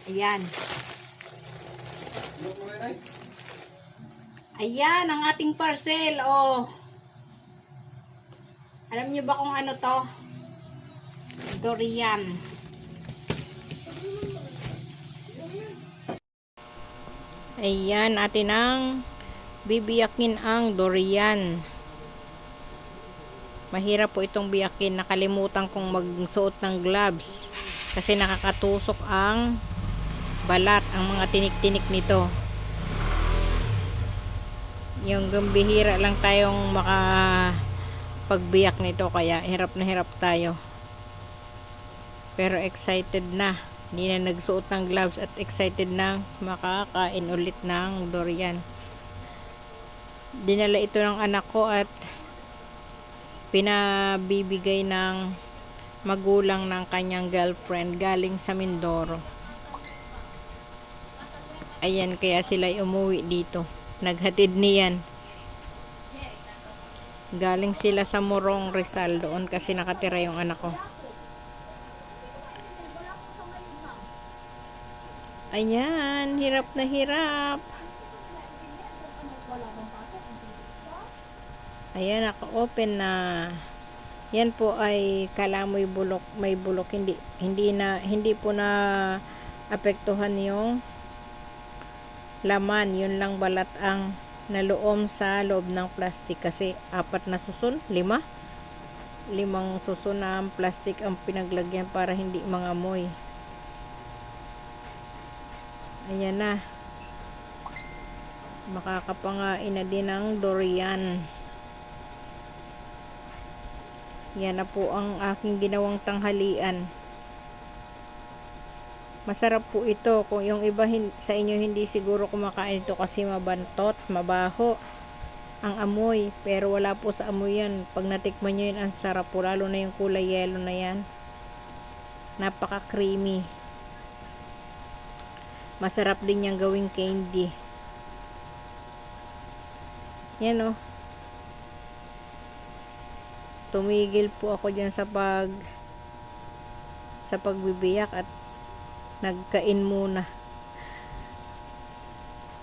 Ayan. Ayan ang ating parcel. Oh. Alam niyo ba kung ano to? Durian. Ayan, atin ang bibiyakin ang durian. Mahirap po itong biyakin. Nakalimutan kong magsuot ng gloves kasi nakakatusok ang balat, ang mga tinik-tinik nito. Yung gambihira lang tayong makapagbiyak nito, kaya hirap na hirap tayo. Pero excited na. Hindi na nagsuot ng gloves at excited na makakain ulit ng durian. Dinala ito ng anak ko at pinabibigay ng magulang ng kanyang girlfriend galing sa Mindoro. Ayan, kaya sila umuwi dito. Naghatid niyan. Galing sila sa Morong, Rizal. Doon kasi nakatira yung anak ko. Ayan, hirap na hirap. Ayan, naka-open na. Yan po ay kalamoy bulok, may bulok, hindi po na apektuhan yung laman, yun lang balat ang naloom sa loob ng plastic kasi 4 na susun, 5 susun na plastic ang pinaglagyan para hindi mangamoy. Ayan na, makakapangain na din ng durian. Yan na po ang aking ginawang tanghalian. Masarap po ito. Kung yung iba sa inyo hindi siguro kumakain ito kasi mabantot, mabaho ang amoy. Pero wala po sa amoy yan. Pag natikman nyo yun, ang sarap po. Lalo na yung kulay yellow na yan. Napaka creamy. Masarap din yung gawing candy. Yan o. Tumigil po ako dyan sa pagbibiyak at nagkain muna.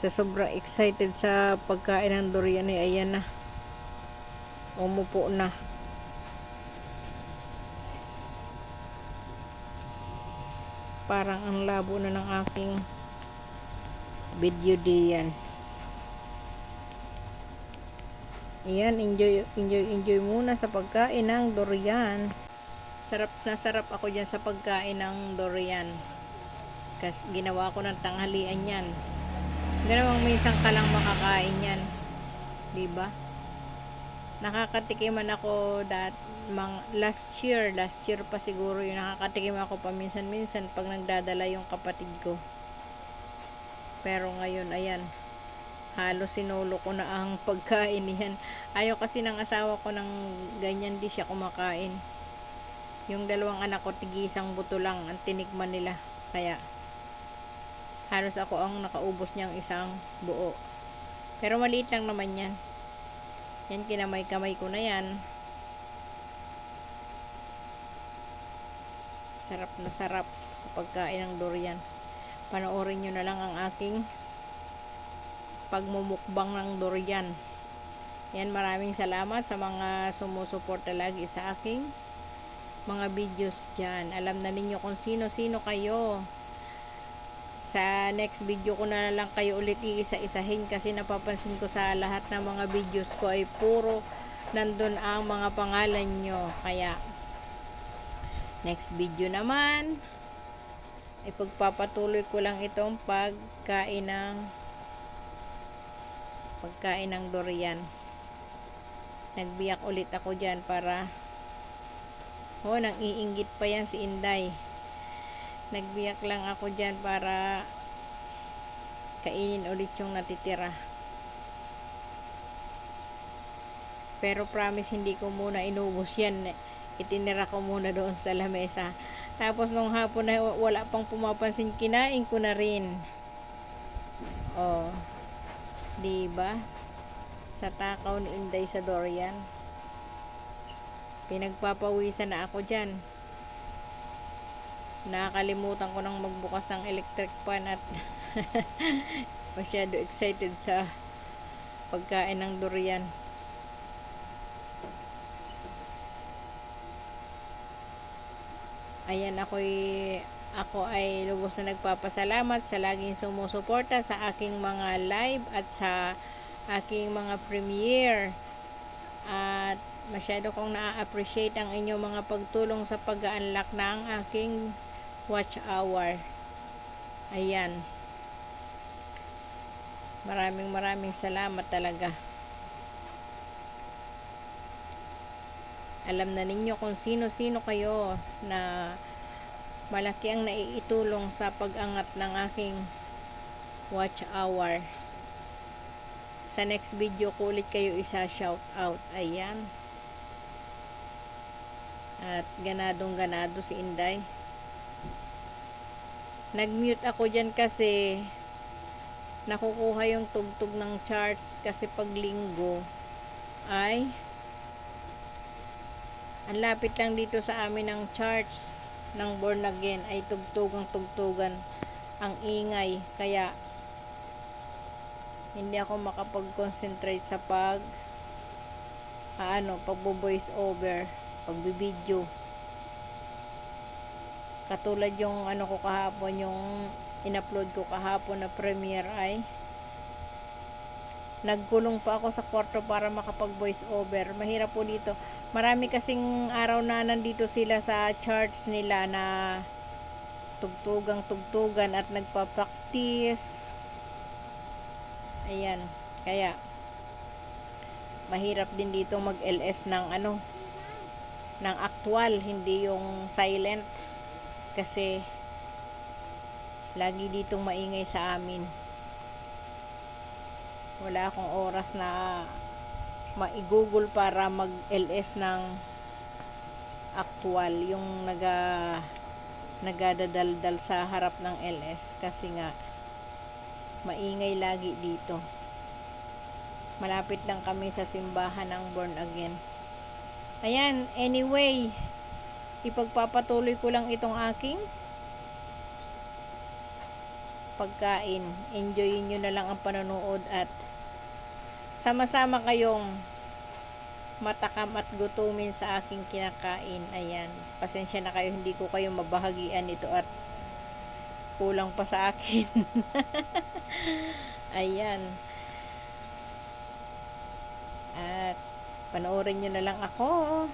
Sa sobrang excited sa pagkain ng durian ay ayan na. Umupo na. Parang ang labo na ng aking video diyan. Ayan, enjoy muna sa pagkain ng durian. Sarap na sarap ako dyan sa pagkain ng durian. Kasi ginawa ko ng tanghalian yan. Ganawang minsan ka lang makakain yan. Diba? Nakakatikiman ako last year pa siguro yun. Nakakatikim ako paminsan-minsan pag nagdadala yung kapatid ko. Pero ngayon, ayan. Halos sinulo ko na ang pagkain niyan. Ayaw kasi ng asawa ko ng ganyan, di siya kumakain. Yung 2 anak ko, tigisang buto lang ang tinikman nila. Kaya halos ako ang nakaubos niyang isang buo. Pero maliit lang naman yan. Yan, kinamay-kamay ko na yan. Sarap na sarap sa pagkain ng durian. Panoorin nyo na lang ang aking pagmumukbang ng durian. Yan, maraming salamat sa mga sumusuporta lagi sa aking mga videos dyan. Alam na ninyo kung sino-sino kayo. Sa next video ko na lang kayo ulit iisa-isahin kasi napapansin ko sa lahat ng mga videos ko ay puro nandun ang mga pangalan nyo. Kaya next video naman ipagpapatuloy ko lang itong pagkain ng durian. Nagbiyak ulit ako dyan para nang iinggit pa yan si Inday. Nagbiyak lang ako dyan para kainin ulit yung natitira. Pero promise hindi ko muna inubos yan. Itinira ko muna doon sa lamesa. Tapos nung hapon na wala pang pumapansin, kinain ko na rin. Oh. Diba? Sa takaw ni Inday sa durian. Pinagpapawisan na ako dyan. Nakakalimutan ko nang magbukas ng electric fan at masyado excited sa pagkain ng durian. Ayan, ako ay lubos na nagpapasalamat sa laging sumusuporta sa aking mga live at sa aking mga premiere. At masyado kong na-appreciate ang inyong mga pagtulong sa pag-unlock ng aking watch hour. Ayan. Maraming salamat talaga. Alam na ninyo kung sino-sino kayo na malaki ang naiitulong sa pag-angat ng aking watch hour. Sa next video ko ulit kayo isa shout out. Ayan. At ganado si Inday. Nag-mute ako dyan kasi nakukuha yung tugtog ng charts kasi pag linggo ay ang lapit lang dito sa amin ng church ng Born Again ay tugtugan ang ingay, kaya hindi ako makapag-concentrate sa pagbo-voice over, pagbibideo. Katulad yung ko kahapon, yung in-upload ko kahapon na premiere ay nagkulong pa ako sa kwarto para makapag-voice over. Mahirap po dito. Marami kasing araw na nandito sila sa church nila na tugtugan at nagpa-practice. Ayan. Kaya mahirap din dito mag-LS ng actual, hindi yung silent. Kasi lagi ditong maingay sa amin. Wala akong oras na ma-google para mag-LS ng actual, yung nagadadaldal sa harap ng LS kasi nga maingay lagi dito. Malapit lang kami sa simbahan ng Born Again. Ayan, anyway, ipagpapatuloy ko lang itong aking pagkain. Enjoyin nyo na lang ang panonood at sama-sama kayong matakam at gutumin sa aking kinakain. Ayan, pasensya na kayo, hindi ko kayo mabahagian ito at kulang pa sa akin. Ayan, at panoorin nyo na lang ako.